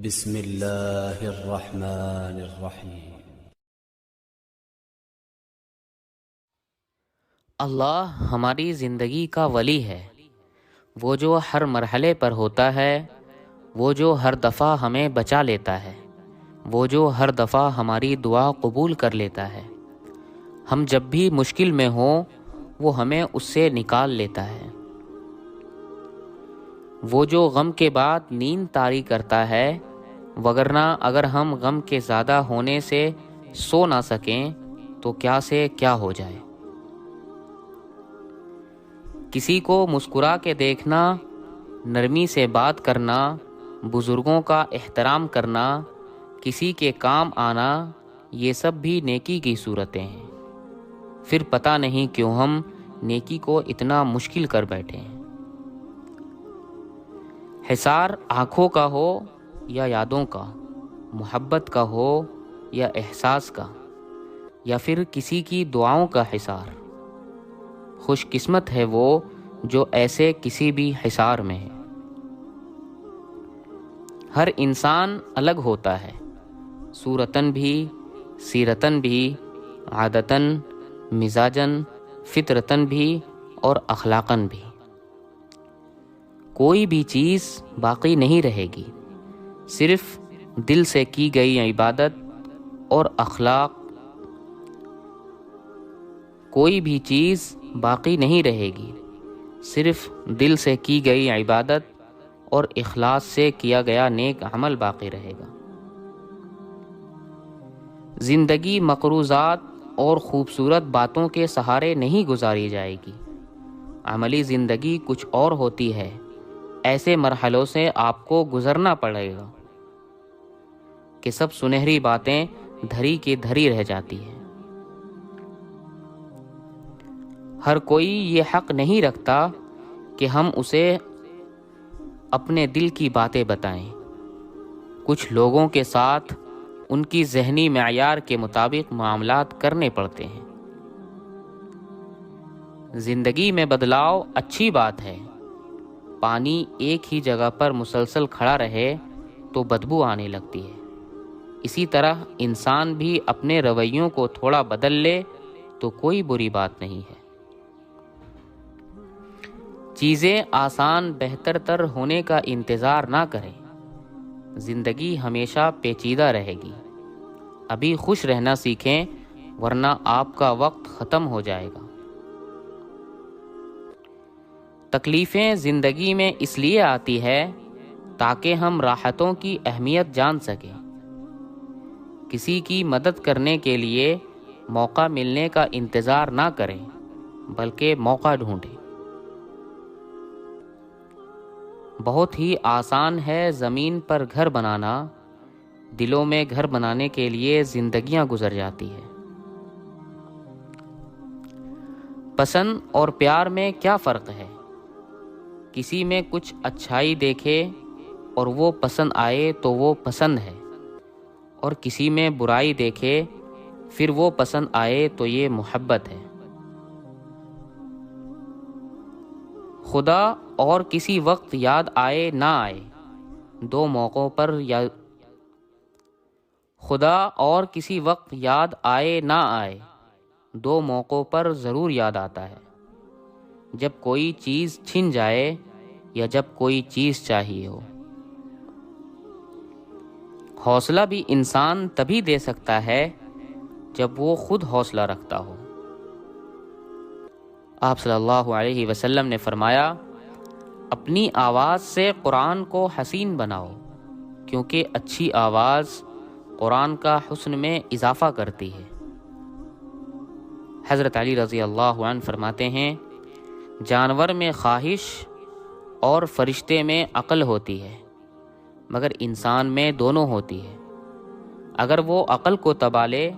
بسم اللہ الرحمن الرحیم۔ اللہ ہماری زندگی کا ولی ہے، وہ جو ہر مرحلے پر ہوتا ہے، وہ جو ہر دفعہ ہمیں بچا لیتا ہے، وہ جو ہر دفعہ ہماری دعا قبول کر لیتا ہے۔ ہم جب بھی مشکل میں ہوں وہ ہمیں اس سے نکال لیتا ہے۔ وہ جو غم کے بعد نیند طاری کرتا ہے، وگرنہ اگر ہم غم کے زیادہ ہونے سے سو نہ سکیں تو کیا سے کیا ہو جائے۔ کسی کو مسکرا کے دیکھنا، نرمی سے بات کرنا، بزرگوں کا احترام کرنا، کسی کے کام آنا، یہ سب بھی نیکی کی صورتیں ہیں۔ پھر پتہ نہیں کیوں ہم نیکی کو اتنا مشکل کر بیٹھے ہیں۔ حصار آنکھوں کا ہو یا یادوں کا، محبت کا ہو یا احساس کا، یا پھر کسی کی دعاؤں کا حصار، خوش قسمت ہے وہ جو ایسے کسی بھی حصار میں ہے۔ ہر انسان الگ ہوتا ہے، صورتاً بھی، سیرتاً بھی، عادتاً، مزاجاً، فطرتاً بھی اور اخلاقاً بھی۔ کوئی بھی چیز باقی نہیں رہے گی، صرف دل سے کی گئی عبادت اور اخلاق۔ کوئی بھی چیز باقی نہیں رہے گی، صرف دل سے کی گئی عبادت اور اخلاص سے کیا گیا نیک عمل باقی رہے گا۔ زندگی مقروضات اور خوبصورت باتوں کے سہارے نہیں گزاری جائے گی، عملی زندگی کچھ اور ہوتی ہے۔ ایسے مرحلوں سے آپ کو گزرنا پڑے گا کہ سب سنہری باتیں دھری کی دھری رہ جاتی ہیں۔ ہر کوئی یہ حق نہیں رکھتا کہ ہم اسے اپنے دل کی باتیں بتائیں۔ کچھ لوگوں کے ساتھ ان کی ذہنی معیار کے مطابق معاملات کرنے پڑتے ہیں۔ زندگی میں بدلاؤ اچھی بات ہے، پانی ایک ہی جگہ پر مسلسل کھڑا رہے تو بدبو آنے لگتی ہے۔ اسی طرح انسان بھی اپنے رویوں کو تھوڑا بدل لے تو کوئی بری بات نہیں ہے۔ چیزیں آسان بہتر تر ہونے کا انتظار نہ کریں، زندگی ہمیشہ پیچیدہ رہے گی۔ ابھی خوش رہنا سیکھیں ورنہ آپ کا وقت ختم ہو جائے گا۔ تکلیفیں زندگی میں اس لیے آتی ہے تاکہ ہم راحتوں کی اہمیت جان سکیں۔ کسی کی مدد کرنے کے لیے موقع ملنے کا انتظار نہ کریں، بلکہ موقع ڈھونڈیں۔ بہت ہی آسان ہے زمین پر گھر بنانا، دلوں میں گھر بنانے کے لیے زندگیاں گزر جاتی ہیں۔ پسند اور پیار میں کیا فرق ہے؟ کسی میں کچھ اچھائی دیکھے اور وہ پسند آئے تو وہ پسند ہے، اور کسی میں برائی دیکھے پھر وہ پسند آئے تو یہ محبت ہے۔ خدا اور کسی وقت یاد آئے نہ آئے، دو موقعوں پر خدا اور کسی وقت یاد آئے نہ آئے، دو موقعوں پر ضرور یاد آتا ہے، جب کوئی چیز چھن جائے یا جب کوئی چیز چاہیے ہو۔ حوصلہ بھی انسان تبھی دے سکتا ہے جب وہ خود حوصلہ رکھتا ہو۔ آپ صلی اللہ علیہ وسلم نے فرمایا، اپنی آواز سے قرآن کو حسین بناؤ، کیونکہ اچھی آواز قرآن کا حسن میں اضافہ کرتی ہے۔ حضرت علی رضی اللہ عنہ فرماتے ہیں، جانور میں خواہش اور فرشتے میں عقل ہوتی ہے، مگر انسان میں دونوں ہوتی ہے۔ اگر وہ عقل کو دبا لے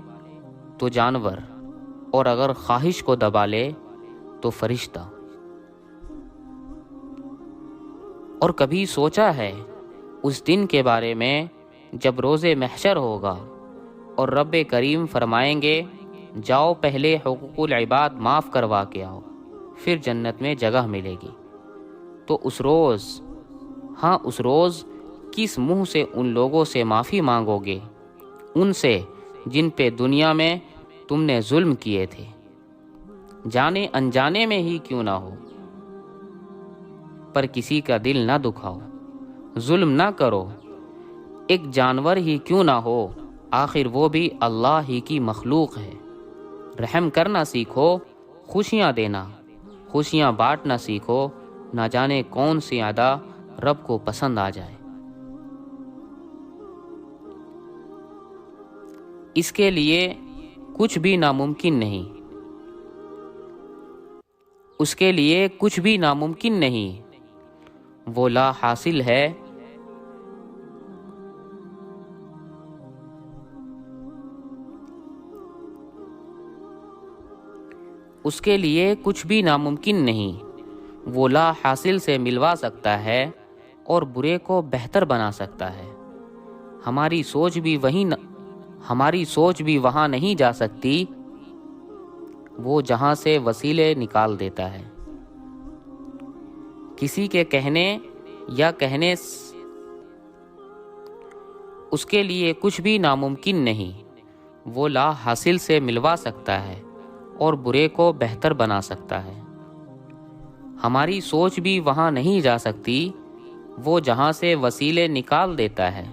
تو جانور، اور اگر خواہش کو دبا لے تو فرشتہ۔ اور کبھی سوچا ہے اس دن کے بارے میں جب روز محشر ہوگا اور رب کریم فرمائیں گے، جاؤ پہلے حقوق العباد معاف کروا کے آؤ، پھر جنت میں جگہ ملے گی۔ تو اس روز، ہاں اس روز کس منہ سے ان لوگوں سے معافی مانگو گے، ان سے جن پہ دنیا میں تم نے ظلم کیے تھے، جانے انجانے میں ہی کیوں نہ ہو، پر کسی کا دل نہ دکھاؤ، ظلم نہ کرو، ایک جانور ہی کیوں نہ ہو، آخر وہ بھی اللہ ہی کی مخلوق ہے۔ رحم کرنا سیکھو، خوشیاں دینا، خوشیاں بانٹنا سیکھو، نہ جانے کون سی ادا رب کو پسند آ جائے۔ اس کے لیے کچھ بھی ناممکن نہیں، اس کے لیے کچھ بھی ناممکن نہیں، وہ لا حاصل ہے، اس کے لیے کچھ بھی ناممکن نہیں، وہ لا حاصل سے ملوا سکتا ہے اور برے کو بہتر بنا سکتا ہے۔ ہماری سوچ بھی وہاں نہیں جا سکتی، وہ جہاں سے وسیلے نکال دیتا ہے۔ کسی کے کہنے یا کہنے اس کے لیے کچھ بھی ناممکن نہیں، وہ لا حاصل سے ملوا سکتا ہے اور برے کو بہتر بنا سکتا ہے۔ ہماری سوچ بھی وہاں نہیں جا سکتی، وہ جہاں سے وسیلے نکال دیتا ہے۔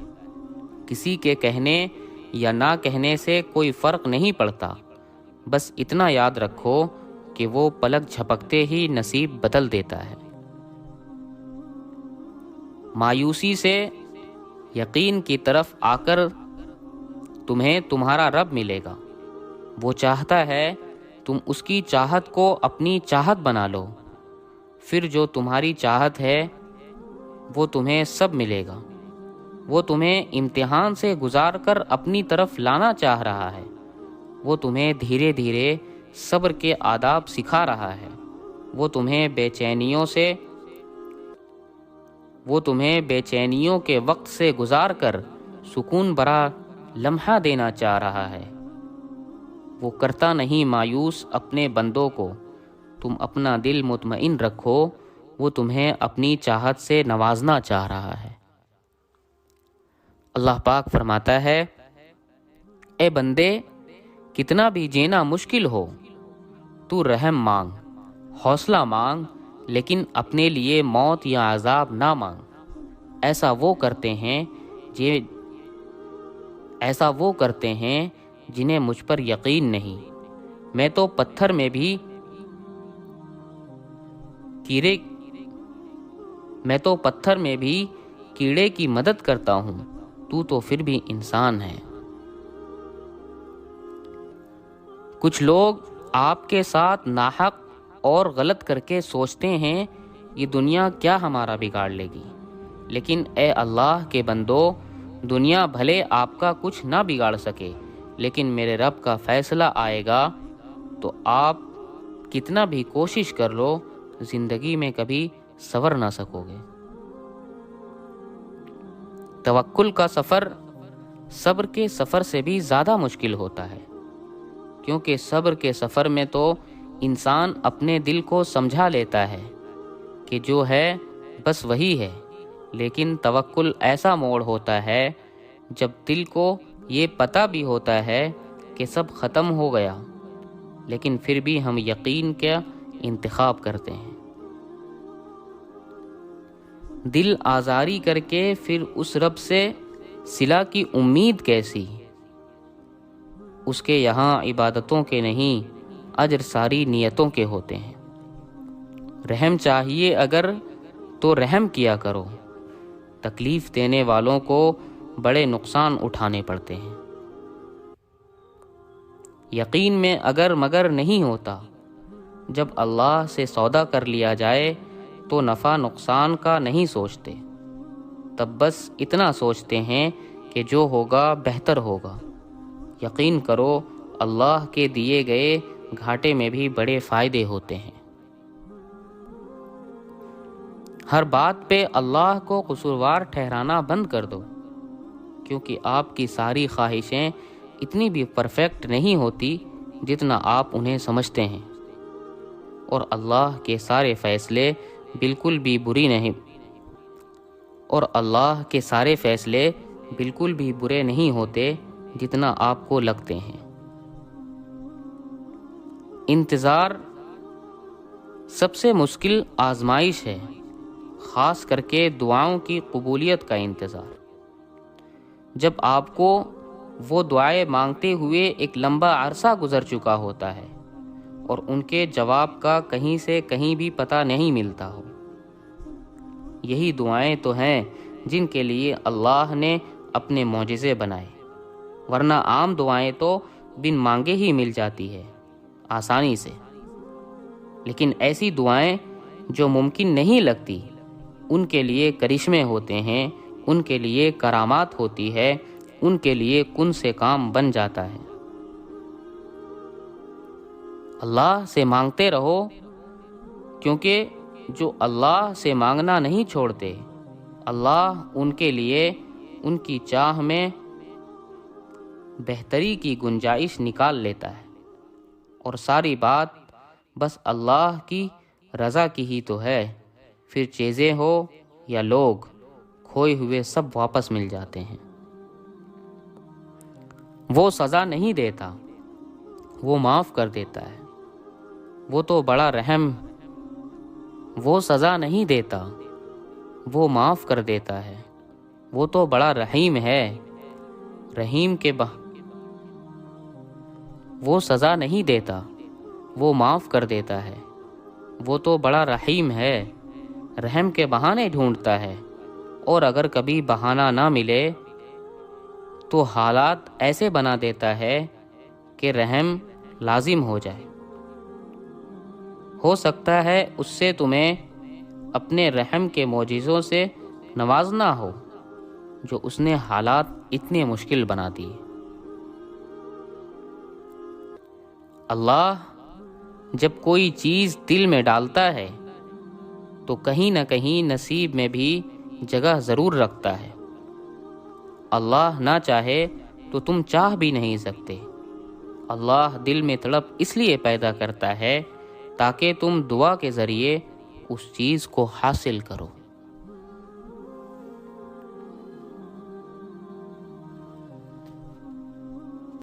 کسی کے کہنے یا نہ کہنے سے کوئی فرق نہیں پڑتا، بس اتنا یاد رکھو کہ وہ پلک جھپکتے ہی نصیب بدل دیتا ہے۔ مایوسی سے یقین کی طرف آ کر تمہیں تمہارا رب ملے گا۔ وہ چاہتا ہے تم اس کی چاہت کو اپنی چاہت بنا لو، پھر جو تمہاری چاہت ہے وہ تمہیں سب ملے گا۔ وہ تمہیں امتحان سے گزار کر اپنی طرف لانا چاہ رہا ہے، وہ تمہیں دھیرے دھیرے صبر کے آداب سکھا رہا ہے، وہ تمہیں بے چینیوں کے وقت سے گزار کر سکون بھرا لمحہ دینا چاہ رہا ہے۔ وہ کرتا نہیں مایوس اپنے بندوں کو، تم اپنا دل مطمئن رکھو، وہ تمہیں اپنی چاہت سے نوازنا چاہ رہا ہے۔ اللہ پاک فرماتا ہے، اے بندے، کتنا بھی جینا مشکل ہو، تو رحم مانگ، حوصلہ مانگ، لیکن اپنے لیے موت یا عذاب نہ مانگ۔ ایسا وہ کرتے ہیں جنہیں مجھ پر یقین نہیں۔ میں تو پتھر میں بھی کیڑے کی مدد کرتا ہوں، تو پھر بھی انسان ہے۔ کچھ لوگ آپ کے ساتھ ناحق اور غلط کر کے سوچتے ہیں یہ دنیا کیا ہمارا بگاڑ لے گی، لیکن اے اللہ کے بندو، دنیا بھلے آپ کا کچھ نہ بگاڑ سکے، لیکن میرے رب کا فیصلہ آئے گا تو آپ کتنا بھی کوشش کر لو، زندگی میں کبھی سنور نہ سکو گے۔ توکل کا سفر صبر کے سفر سے بھی زیادہ مشکل ہوتا ہے، کیونکہ صبر کے سفر میں تو انسان اپنے دل کو سمجھا لیتا ہے کہ جو ہے بس وہی ہے، لیکن توکل ایسا موڑ ہوتا ہے جب دل کو یہ پتہ بھی ہوتا ہے کہ سب ختم ہو گیا، لیکن پھر بھی ہم یقین کا انتخاب کرتے ہیں۔ دل آزاری کر کے پھر اس رب سے صلہ کی امید کیسی؟ اس کے یہاں عبادتوں کے نہیں، اجر ساری نیتوں کے ہوتے ہیں۔ رحم چاہیے اگر تو رحم کیا کرو، تکلیف دینے والوں کو بڑے نقصان اٹھانے پڑتے ہیں۔ یقین میں اگر مگر نہیں ہوتا، جب اللہ سے سودا کر لیا جائے تو نفع نقصان کا نہیں سوچتے، تب بس اتنا سوچتے ہیں کہ جو ہوگا بہتر ہوگا۔ یقین کرو اللہ کے دیے گئے گھاٹے میں بھی بڑے فائدے ہوتے ہیں۔ ہر بات پہ اللہ کو قصوروار ٹھہرانا بند کر دو، کیونکہ آپ کی ساری خواہشیں اتنی بھی پرفیکٹ نہیں ہوتی جتنا آپ انہیں سمجھتے ہیں، اور اللہ کے سارے فیصلے بالکل بھی اور اللہ کے سارے فیصلے بالکل بھی برے نہیں ہوتے جتنا آپ کو لگتے ہیں۔ انتظار سب سے مشکل آزمائش ہے، خاص کر کے دعاؤں کی قبولیت کا انتظار۔ جب آپ کو وہ دعائیں مانگتے ہوئے ایک لمبا عرصہ گزر چکا ہوتا ہے اور ان کے جواب کا کہیں سے کہیں بھی پتہ نہیں ملتا ہو، یہی دعائیں تو ہیں جن کے لیے اللہ نے اپنے معجزے بنائے، ورنہ عام دعائیں تو بن مانگے ہی مل جاتی ہے آسانی سے۔ لیکن ایسی دعائیں جو ممکن نہیں لگتی، ان کے لیے کرشمے ہوتے ہیں، ان کے لیے کرامات ہوتی ہے، ان کے لیے کن سے کام بن جاتا ہے۔ اللہ سے مانگتے رہو، کیونکہ جو اللہ سے مانگنا نہیں چھوڑتے، اللہ ان کے لیے ان کی چاہ میں بہتری کی گنجائش نکال لیتا ہے، اور ساری بات بس اللہ کی رضا کی ہی تو ہے، پھر چیزیں ہو یا لوگ، کھوئے ہوئے سب واپس مل جاتے ہیں۔ وہ سزا نہیں دیتا، وہ معاف کر دیتا ہے، وہ تو بڑا رحم۔ وہ سزا نہیں دیتا، وہ معاف کر دیتا ہے، وہ تو بڑا رحیم ہے۔ رحیم کے وہ سزا نہیں دیتا، وہ معاف کر دیتا ہے، وہ تو بڑا رحیم ہے۔ رحم کے بہانے ڈھونڈتا ہے، اور اگر کبھی بہانہ نہ ملے تو حالات ایسے بنا دیتا ہے کہ رحم لازم ہو جائے۔ ہو سکتا ہے اس سے تمہیں اپنے رحم کے معجزوں سے نوازنا ہو جو اس نے حالات اتنے مشکل بنا دیے۔ اللہ جب کوئی چیز دل میں ڈالتا ہے تو کہیں نہ کہیں نصیب میں بھی جگہ ضرور رکھتا ہے۔ اللہ نہ چاہے تو تم چاہ بھی نہیں سکتے۔ اللہ دل میں تڑپ اس لیے پیدا کرتا ہے تاکہ تم دعا کے ذریعے اس چیز کو حاصل کرو۔